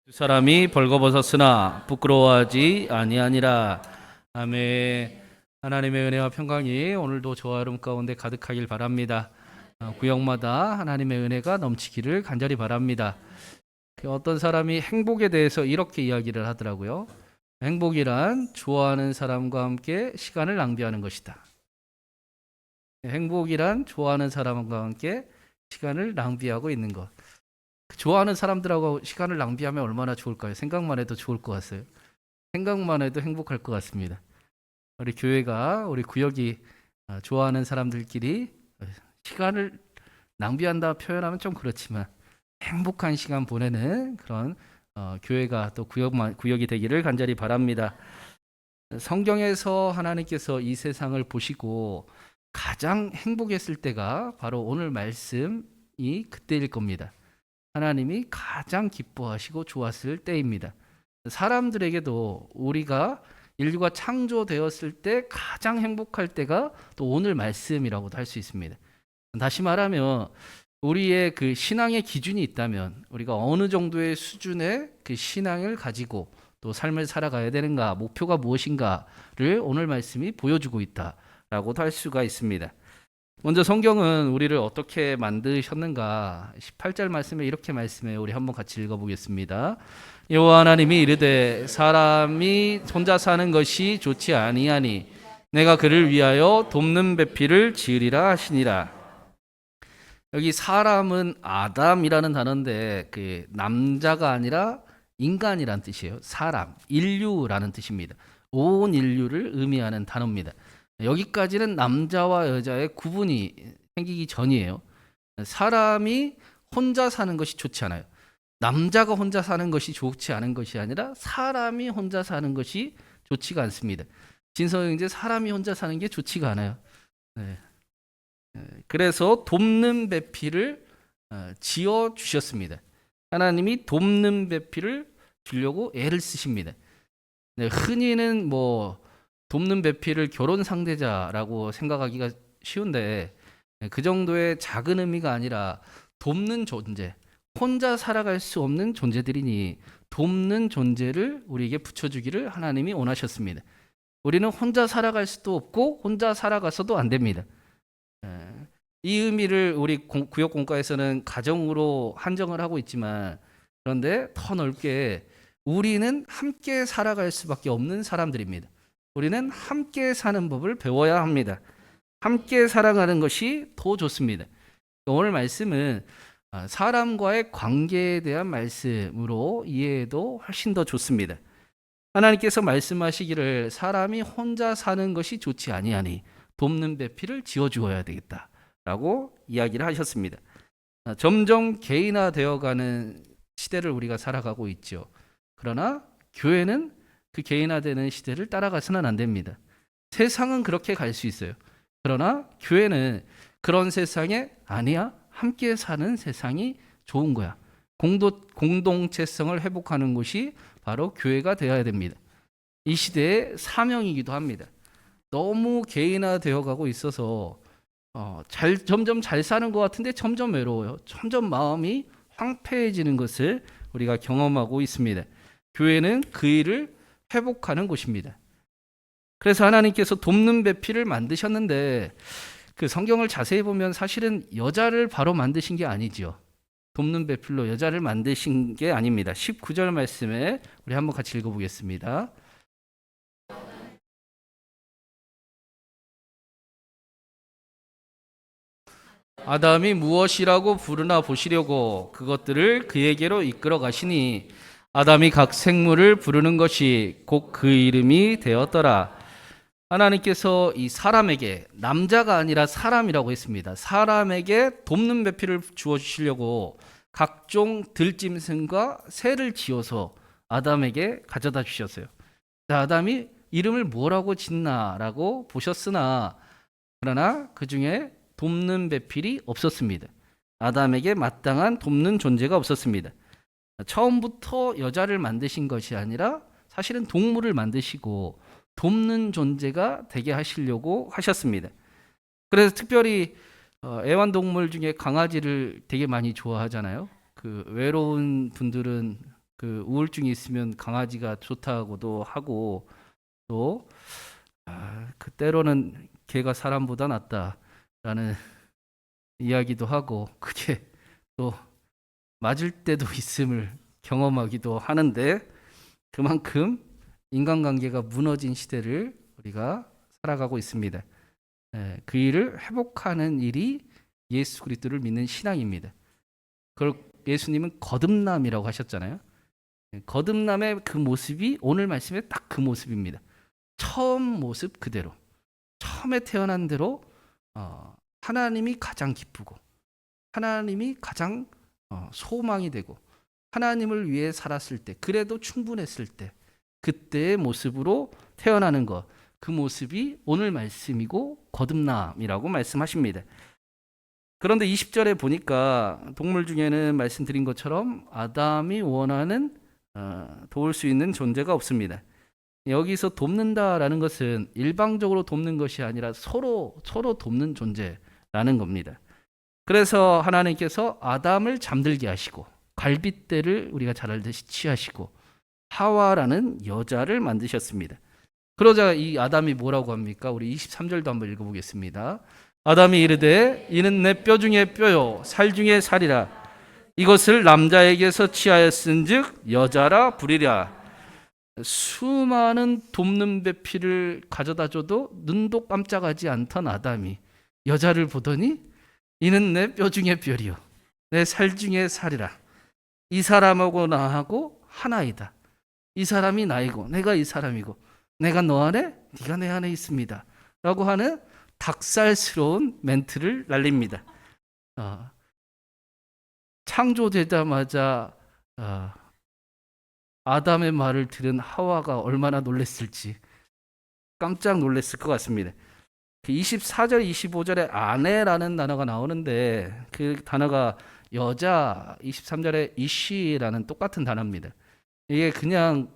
두 사람이 벌거벗었으나 부끄러워하지 아니하니라. 아멘. 하나님의 은혜와 평강이 오늘도 저와 여러분 가운데 가득하길 바랍니다. 구역마다 하나님의 은혜가 넘치기를 간절히 바랍니다. 어떤 사람이 행복에 대해서 이렇게 이야기를 하더라고요. 행복이란 좋아하는 사람과 함께 시간을 낭비하는 것이다. 행복이란 좋아하는 사람과 함께 시간을 낭비하고 있는 것. 좋아하는 사람들하고 시간을 낭비하면 얼마나 좋을까요? 생각만 해도 좋을 것 같아요. 생각만 해도 행복할 것 같습니다. 우리 교회가, 우리 구역이 좋아하는 사람들끼리 시간을 낭비한다 표현하면 좀 그렇지만 행복한 시간 보내는 그런 교회가 또 구역이 되기를 간절히 바랍니다. 성경에서 하나님께서 이 세상을 보시고 가장 행복했을 때가 바로 오늘 말씀이 그때일 겁니다. 하나님이 가장 기뻐하시고 좋았을 때입니다. 사람들에게도 우리가 인류가 창조되었을 때 가장 행복할 때가 또 오늘 말씀이라고도 할 수 있습니다. 다시 말하면 우리의 그 신앙의 기준이 있다면 우리가 어느 정도의 수준의 그 신앙을 가지고 또 삶을 살아가야 되는가, 목표가 무엇인가를 오늘 말씀이 보여주고 있다라고도 할 수가 있습니다. 먼저 성경은 우리를 어떻게 만드셨는가 18절 말씀에 이렇게 말씀해요. 우리 한번 같이 읽어보겠습니다. 여호와 하나님이 이르되 사람이 혼자 사는 것이 좋지 아니하니 내가 그를 위하여 돕는 배필을 지으리라 하시니라. 여기 사람은 아담이라는 단어인데 그 남자가 아니라 인간이란 뜻이에요. 사람, 인류라는 뜻입니다. 온 인류를 의미하는 단어입니다. 여기까지는 남자와 여자의 구분이 생기기 전이에요. 사람이 혼자 사는 것이 좋지 않아요. 남자가 혼자 사는 것이 좋지 않은 것이 아니라 사람이 혼자 사는 것이 좋지가 않습니다. 진성형제, 사람이 혼자 사는 게 좋지가 않아요. 네. 그래서 돕는 배필을 지어 주셨습니다. 하나님이 돕는 배필을 주려고 애를 쓰십니다. 네, 흔히는 뭐 돕는 배필을 결혼 상대자라고 생각하기가 쉬운데 그 정도의 작은 의미가 아니라 돕는 존재, 혼자 살아갈 수 없는 존재들이니 돕는 존재를 우리에게 붙여주기를 하나님이 원하셨습니다. 우리는 혼자 살아갈 수도 없고 혼자 살아가서도 안 됩니다. 이 의미를 우리 구역 공과에서는 가정으로 한정을 하고 있지만 그런데 더 넓게 우리는 함께 살아갈 수밖에 없는 사람들입니다. 우리는 함께 사는 법을 배워야 합니다. 함께 살아가는 것이 더 좋습니다. 오늘 말씀은 사람과의 관계에 대한 말씀으로 이해해도 훨씬 더 좋습니다. 하나님께서 말씀하시기를 사람이 혼자 사는 것이 좋지 아니하니 돕는 배필을 지어주어야 되겠다라고 이야기를 하셨습니다. 점점 개인화되어가는 시대를 우리가 살아가고 있죠. 그러나 교회는 그 개인화되는 시대를 따라가서는 안 됩니다. 세상은 그렇게 갈 수 있어요. 그러나 교회는 그런 세상에 아니야. 함께 사는 세상이 좋은 거야. 공동체성을 회복하는 곳이 바로 교회가 되어야 됩니다. 이 시대의 사명이기도 합니다. 너무 개인화되어 가고 있어서 점점 잘 사는 것 같은데 점점 외로워요. 점점 마음이 황폐해지는 것을 우리가 경험하고 있습니다. 교회는 그 일을 회복하는 곳입니다. 그래서 하나님께서 돕는 배필을 만드셨는데 그 성경을 자세히 보면 사실은 여자를 바로 만드신 게 아니지요. 돕는 배필로 여자를 만드신 게 아닙니다. 19절 말씀에 우리 한번 같이 읽어보겠습니다. 아담이 무엇이라고 부르나 보시려고 그것들을 그에게로 이끌어 가시니 아담이 각 생물을 부르는 것이 곧 그 이름이 되었더라. 하나님께서 이 사람에게, 남자가 아니라 사람이라고 했습니다. 사람에게 돕는 배필을 주어 주시려고 각종 들짐승과 새를 지어서 아담에게 가져다 주셨어요. 아담이 이름을 뭐라고 짓나라고 보셨으나 그러나 그 중에 돕는 배필이 없었습니다. 아담에게 마땅한 돕는 존재가 없었습니다. 처음부터 여자를 만드신 것이 아니라 사실은 동물을 만드시고 돕는 존재가 되게 하시려고 하셨습니다. 그래서 특별히 애완동물 중에 강아지를 되게 많이 좋아하잖아요. 그 외로운 분들은 그 우울증이 있으면 강아지가 좋다고도 하고 또 그 때로는 개가 사람보다 낫다라는 이야기도 하고 그게 또 맞을 때도 있음을 경험하기도 하는데 그만큼 인간관계가 무너진 시대를 우리가 살아가고 있습니다. 그 일을 회복하는 일이 예수 그리스도를 믿는 신앙입니다. 그걸 예수님은 거듭남이라고 하셨잖아요. 거듭남의 그 모습이 오늘 말씀에 딱 그 모습입니다. 처음 모습 그대로, 처음에 태어난 대로 하나님이 가장 기쁘고 하나님이 가장 소망이 되고 하나님을 위해 살았을 때, 그래도 충분했을 때 그때의 모습으로 태어나는 것, 그 모습이 오늘 말씀이고 거듭남이라고 말씀하십니다. 그런데 20절에 보니까 동물 중에는 말씀드린 것처럼 아담이 원하는 도울 수 있는 존재가 없습니다. 여기서 돕는다라는 것은 일방적으로 돕는 것이 아니라 서로 돕는 존재라는 겁니다. 그래서 하나님께서 아담을 잠들게 하시고 갈빗대를 우리가 잘 알듯이 취하시고 하와라는 여자를 만드셨습니다. 그러자 이 아담이 뭐라고 합니까? 우리 23절도 한번 읽어보겠습니다. 아담이 이르되 이는 내 뼈 중에 뼈요 살 중에 살이라. 이것을 남자에게서 취하였은즉 여자라 부리랴. 수많은 돕는 배필을 가져다줘도 눈도 깜짝하지 않던 아담이 여자를 보더니 이는 내 뼈 중에 뼈리요 내 살 중에 살이라. 이 사람하고 나하고 하나이다. 이 사람이 나이고 내가 이 사람이고 내가 너 안에 네가 내 안에 있습니다 라고 하는 닭살스러운 멘트를 날립니다. 창조되자마자 아담의 말을 들은 하와가 얼마나 놀랐을지 깜짝 놀랐을 것 같습니다. 24절, 25절에 아내라는 단어가 나오는데 그 단어가 여자, 23절에 이시라는 똑같은 단어입니다. 이게 그냥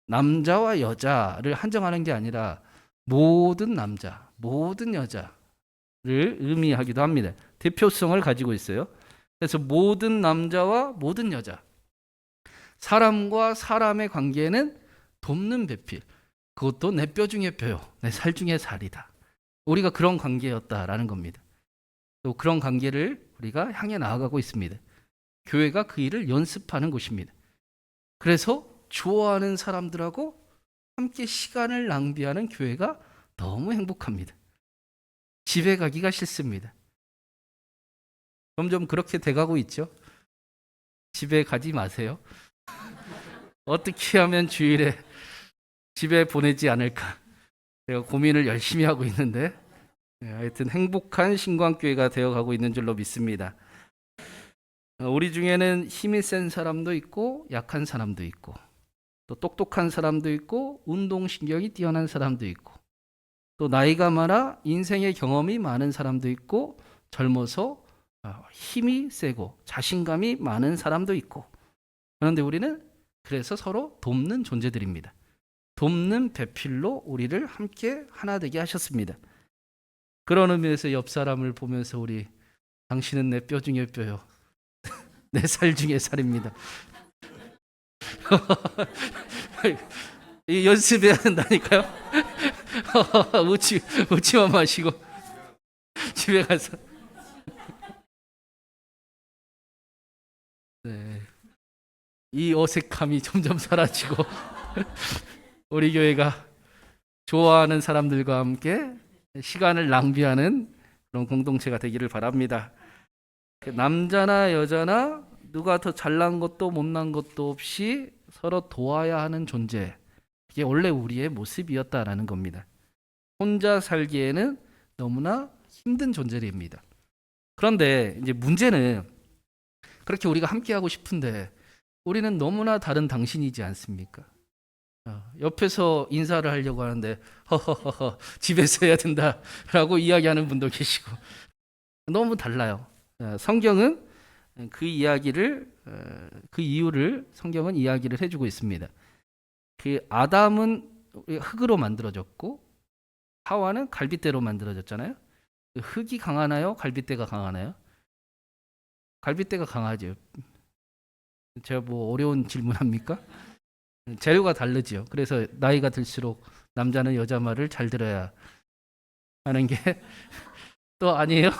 남자와 여자를 한정하는 게 아니라 모든 남자, 모든 여자를 의미하기도 합니다. 대표성을 가지고 있어요. 그래서 모든 남자와 모든 여자, 사람과 사람의 관계는 돕는 배필, 그것도 내 뼈 중에 뼈요, 내 살 중에 살이다. 우리가 그런 관계였다라는 겁니다. 또 그런 관계를 우리가 향해 나아가고 있습니다. 교회가 그 일을 연습하는 곳입니다. 그래서 좋아하는 사람들하고 함께 시간을 낭비하는 교회가 너무 행복합니다. 집에 가기가 싫습니다. 점점 그렇게 돼가고 있죠. 집에 가지 마세요. 어떻게 하면 주일에 집에 보내지 않을까 제가 고민을 열심히 하고 있는데 하여튼 행복한 신광교회가 되어가고 있는 줄로 믿습니다. 우리 중에는 힘이 센 사람도 있고 약한 사람도 있고 또 똑똑한 사람도 있고 운동신경이 뛰어난 사람도 있고 또 나이가 많아 인생의 경험이 많은 사람도 있고 젊어서 힘이 세고 자신감이 많은 사람도 있고 그런데 우리는 그래서 서로 돕는 존재들입니다. 돕는 배필로 우리를 함께 하나 되게 하셨습니다. 그런 의미에서 옆 사람을 보면서 우리 당신은 내 뼈 중에 뼈요 내 살 중에 살입니다. 연습해야 된다니까요. 웃지만 마시고 집에 가서 네. 이 어색함이 점점 사라지고 우리 교회가 좋아하는 사람들과 함께 시간을 낭비하는 그런 공동체가 되기를 바랍니다. 남자나 여자나 누가 더 잘난 것도 못난 것도 없이 서로 도와야 하는 존재, 이게 원래 우리의 모습이었다라는 겁니다. 혼자 살기에는 너무나 힘든 존재입니다. 그런데 이제 문제는 그렇게 우리가 함께하고 싶은데 우리는 너무나 다른 당신이지 않습니까? 옆에서 인사를 하려고 하는데 허허허허 집에서 해야 된다라고 이야기하는 분도 계시고 너무 달라요. 성경은 그 이야기를 그 이유를 성경은 이야기를 해주고 있습니다. 그 아담은 흙으로 만들어졌고 하와는 갈빗대로 만들어졌잖아요. 흙이 강하나요? 갈빗대가 강하나요? 갈빗대가 강하죠. 제가 뭐 어려운 질문합니까? 재료가 다르죠. 그래서 나이가 들수록 남자는 여자 말을 잘 들어야 하는 게 또 아니에요?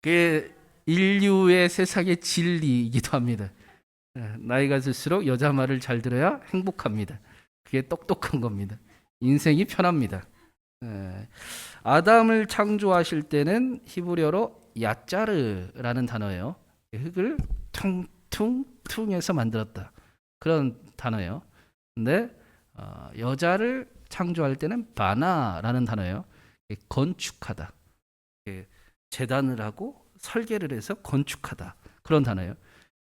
그게 인류의 세상의 진리이기도 합니다. 나이가 들수록 여자 말을 잘 들어야 행복합니다. 그게 똑똑한 겁니다. 인생이 편합니다. 아담을 창조하실 때는 히브리어로 야짜르라는 단어예요. 흙을 퉁퉁퉁해서 만들었다. 그런 단어예요. 근데 여자를 창조할 때는 바나라는 단어예요. 건축하다. 재단을 하고 설계를 해서 건축하다. 그런 단어예요.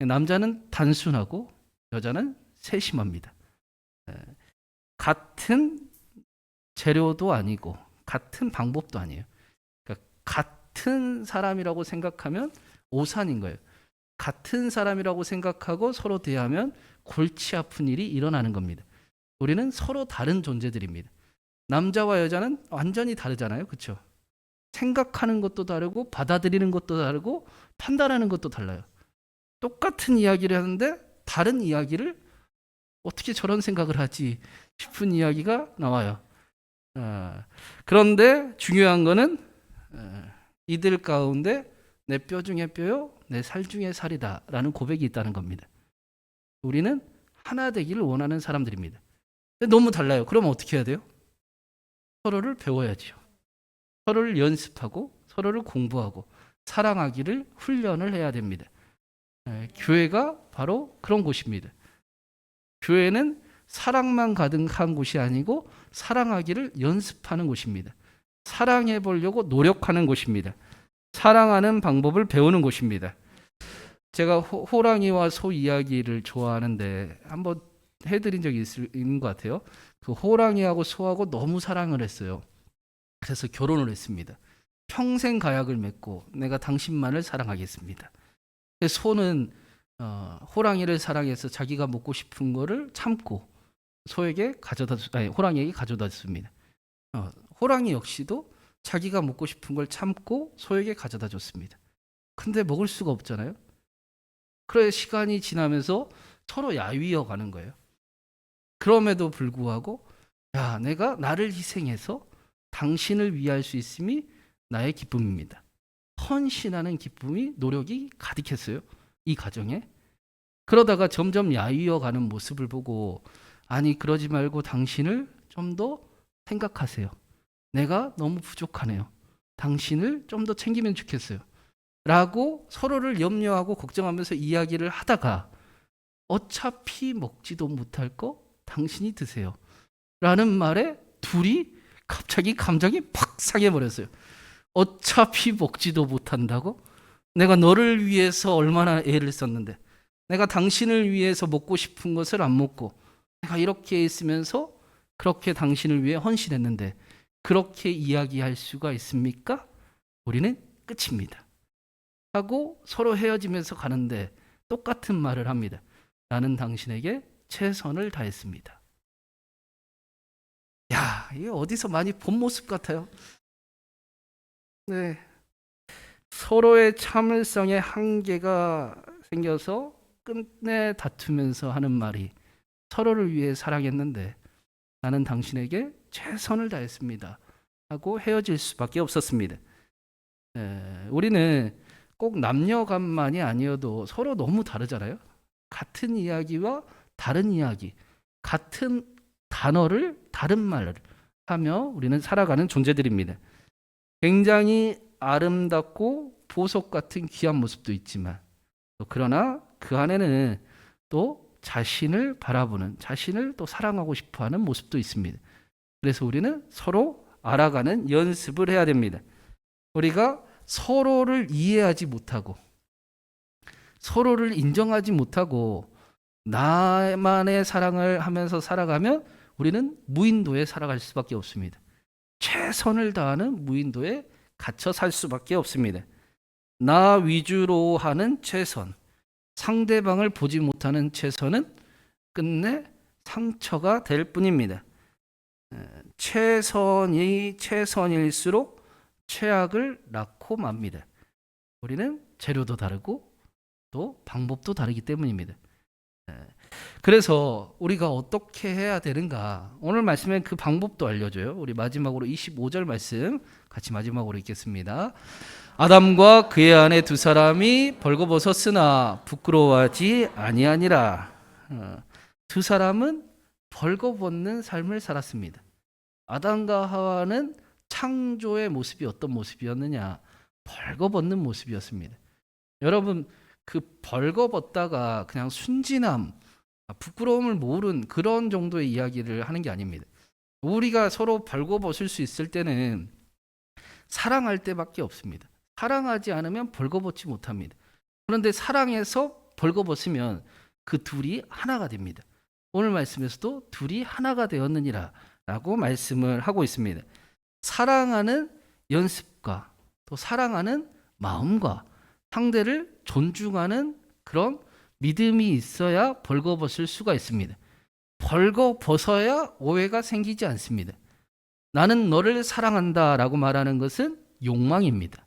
남자는 단순하고 여자는 세심합니다. 같은 재료도 아니고 같은 방법도 아니에요. 그러니까 같은 사람이라고 생각하면 오산인 거예요. 같은 사람이라고 생각하고 서로 대하면 골치 아픈 일이 일어나는 겁니다. 우리는 서로 다른 존재들입니다. 남자와 여자는 완전히 다르잖아요. 그렇죠? 생각하는 것도 다르고 받아들이는 것도 다르고 판단하는 것도 달라요. 똑같은 이야기를 하는데 다른 이야기를 어떻게 저런 생각을 하지 싶은 이야기가 나와요. 그런데 중요한 거는 이들 가운데 내 뼈 중에 뼈요 내 살 중에 살이다 라는 고백이 있다는 겁니다. 우리는 하나 되기를 원하는 사람들입니다. 근데 너무 달라요. 그러면 어떻게 해야 돼요? 서로를 배워야죠. 서로를 연습하고 서로를 공부하고 사랑하기를 훈련을 해야 됩니다. 교회가 바로 그런 곳입니다. 교회는 사랑만 가득한 곳이 아니고 사랑하기를 연습하는 곳입니다. 사랑해 보려고 노력하는 곳입니다. 사랑하는 방법을 배우는 곳입니다. 제가 호랑이와 소 이야기를 좋아하는데 한번 해드린 적이 있는 것 같아요. 그 호랑이하고 소하고 너무 사랑을 했어요. 그래서 결혼을 했습니다. 평생 가약을 맺고 내가 당신만을 사랑하겠습니다. 소는 호랑이를 사랑해서 자기가 먹고 싶은 거를 참고 호랑이에게 가져다 줬습니다. 호랑이 역시도 자기가 먹고 싶은 걸 참고 소에게 가져다 줬습니다. 근데 먹을 수가 없잖아요. 그래 시간이 지나면서 서로 야위어 가는 거예요. 그럼에도 불구하고 야, 내가 나를 희생해서 당신을 위할 수 있음이 나의 기쁨입니다. 헌신하는 기쁨이 노력이 가득했어요. 이 가정에. 그러다가 점점 야위어 가는 모습을 보고 아니 그러지 말고 당신을 좀 더 생각하세요. 내가 너무 부족하네요. 당신을 좀 더 챙기면 좋겠어요. 라고 서로를 염려하고 걱정하면서 이야기를 하다가 어차피 먹지도 못할 거 당신이 드세요. 라는 말에 둘이 갑자기 감정이 팍 상해버렸어요. 어차피 먹지도 못한다고? 내가 너를 위해서 얼마나 애를 썼는데 내가 당신을 위해서 먹고 싶은 것을 안 먹고 내가 이렇게 있으면서 그렇게 당신을 위해 헌신했는데 그렇게 이야기할 수가 있습니까? 우리는 끝입니다. 하고 서로 헤어지면서 가는데 똑같은 말을 합니다. 나는 당신에게 최선을 다했습니다. 야, 이게 어디서 많이 본 모습 같아요. 네. 서로의 참을성에 한계가 생겨서 끝내 다투면서 하는 말이 서로를 위해 사랑했는데 나는 당신에게 최선을 다했습니다. 하고 헤어질 수밖에 없었습니다. 우리는 꼭 남녀 간만이 아니어도 서로 너무 다르잖아요. 같은 이야기와 다른 이야기, 같은 단어를 다른 말을 하며 우리는 살아가는 존재들입니다. 굉장히 아름답고 보석 같은 귀한 모습도 있지만 그러나 그 안에는 또 자신을 바라보는 자신을 또 사랑하고 싶어하는 모습도 있습니다. 그래서 우리는 서로 알아가는 연습을 해야 됩니다. 우리가 서로를 이해하지 못하고 서로를 인정하지 못하고 나만의 사랑을 하면서 살아가면 우리는 무인도에 살아갈 수밖에 없습니다. 최선을 다하는 무인도에 갇혀 살 수밖에 없습니다. 나 위주로 하는 최선, 상대방을 보지 못하는 최선은 끝내 상처가 될 뿐입니다. 최선이 최선일수록 최악을 낳고 맙니다. 우리는 재료도 다르고 또 방법도 다르기 때문입니다. 그래서 우리가 어떻게 해야 되는가? 오늘 말씀엔 그 방법도 알려줘요. 우리 마지막으로 25절 말씀 같이 마지막으로 읽겠습니다. 아담과 그의 아내 두 사람이 벌거벗었으나 부끄러워하지 아니하니라. 두 사람은 벌거벗는 삶을 살았습니다. 아담과 하와는 창조의 모습이 어떤 모습이었느냐? 벌거벗는 모습이었습니다. 여러분, 그 벌거벗다가 그냥 순진함, 부끄러움을 모른 그런 정도의 이야기를 하는 게 아닙니다. 우리가 서로 벌거벗을 수 있을 때는 사랑할 때밖에 없습니다. 사랑하지 않으면 벌거벗지 못합니다. 그런데 사랑해서 벌거벗으면 그 둘이 하나가 됩니다. 오늘 말씀에서도 둘이 하나가 되었느니라 라고 말씀을 하고 있습니다. 사랑하는 연습과 또 사랑하는 마음과 상대를 존중하는 그런 믿음이 있어야 벌거벗을 수가 있습니다. 벌거벗어야 오해가 생기지 않습니다. 나는 너를 사랑한다 라고 말하는 것은 욕망입니다.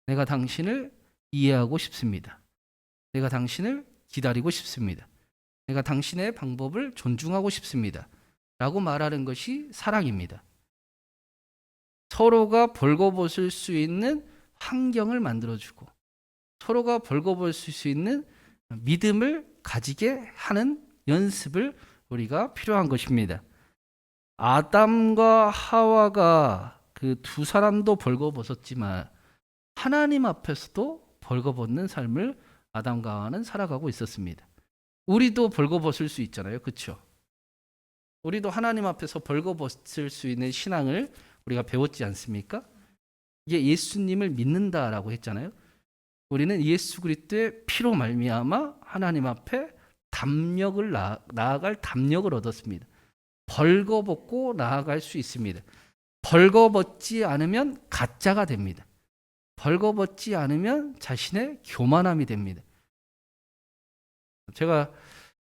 내가 당신을 이해하고 싶습니다. 내가 당신을 기다리고 싶습니다. 내가 당신의 방법을 존중하고 싶습니다. 라고 말하는 것이 사랑입니다. 서로가 벌거벗을 수 있는 환경을 만들어주고 서로가 벌거벗을 수 있는 믿음을 가지게 하는 연습을 우리가 필요한 것입니다. 아담과 하와가 그 두 사람도 벌거벗었지만 하나님 앞에서도 벌거벗는 삶을 아담과 하와는 살아가고 있었습니다. 우리도 벌거벗을 수 있잖아요. 그렇죠? 우리도 하나님 앞에서 벌거벗을 수 있는 신앙을 우리가 배웠지 않습니까? 이게 예수님을 믿는다라고 했잖아요. 우리는 예수 그리스도의 피로 말미암아 하나님 앞에 담력을 나아갈 담력을 얻었습니다. 벌거벗고 나아갈 수 있습니다. 벌거벗지 않으면 가짜가 됩니다. 벌거벗지 않으면 자신의 교만함이 됩니다. 제가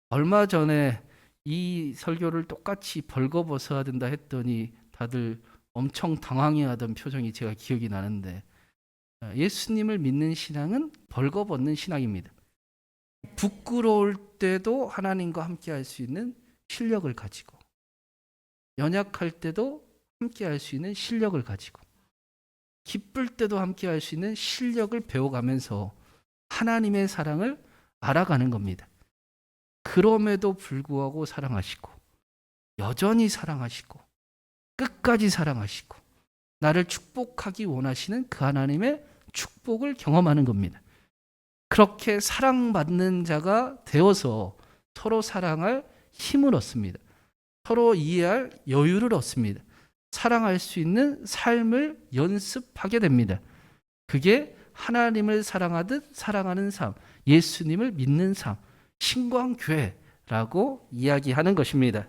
얼마 전에 이 설교를 똑같이 벌거벗어야 된다 했더니 다들 엄청 당황해하던 표정이 제가 기억이 나는데 예수님을 믿는 신앙은 벌거벗는 신앙입니다. 부끄러울 때도 하나님과 함께 할 수 있는 실력을 가지고 연약할 때도 함께 할 수 있는 실력을 가지고 기쁠 때도 함께 할 수 있는 실력을 배워가면서 하나님의 사랑을 알아가는 겁니다. 그럼에도 불구하고 사랑하시고 여전히 사랑하시고 끝까지 사랑하시고 나를 축복하기 원하시는 그 하나님의 축복을 경험하는 겁니다. 그렇게 사랑받는 자가 되어서 서로 사랑할 힘을 얻습니다. 서로 이해할 여유를 얻습니다. 사랑할 수 있는 삶을 연습하게 됩니다. 그게 하나님을 사랑하듯 사랑하는 삶, 예수님을 믿는 삶, 신광교회라고 이야기하는 것입니다.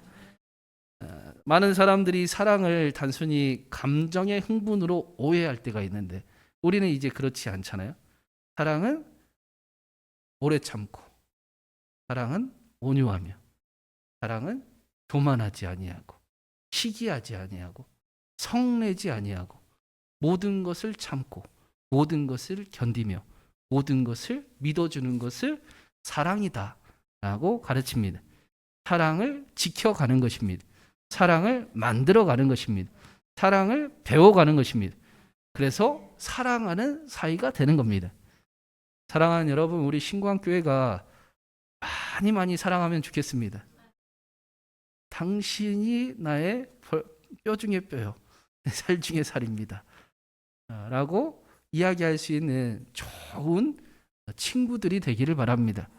많은 사람들이 사랑을 단순히 감정의 흥분으로 오해할 때가 있는데 우리는 이제 그렇지 않잖아요. 사랑은 오래 참고, 사랑은 온유하며, 사랑은 교만하지 아니하고, 시기하지 아니하고, 성내지 아니하고, 모든 것을 참고, 모든 것을 견디며, 모든 것을 믿어주는 것을 사랑이다라고 가르칩니다. 사랑을 지켜가는 것입니다. 사랑을 만들어가는 것입니다. 사랑을 배워가는 것입니다. 그래서 사랑하는 사이가 되는 겁니다. 사랑하는 여러분, 우리 신광교회가 많이 사랑하면 좋겠습니다. 당신이 나의 뼈 중에 뼈요, 내 살 중에 살입니다 라고 이야기할 수 있는 좋은 친구들이 되기를 바랍니다.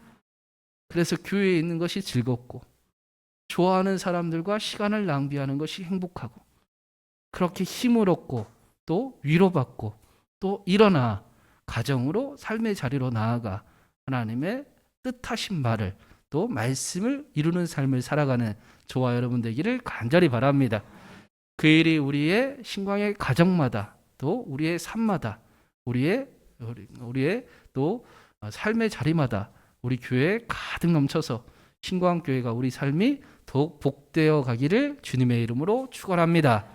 그래서 교회에 있는 것이 즐겁고 좋아하는 사람들과 시간을 낭비하는 것이 행복하고 그렇게 힘을 얻고 또 위로받고 또 일어나 가정으로 삶의 자리로 나아가 하나님의 뜻하신 말을 또 말씀을 이루는 삶을 살아가는 저와 여러분 되기를 간절히 바랍니다. 그 일이 우리의 신광의 가정마다 또 우리의 삶마다 우리의 또 삶의 자리마다 우리 교회에 가득 넘쳐서 신광교회가 우리 삶이 더욱 복되어 가기를 주님의 이름으로 축원합니다.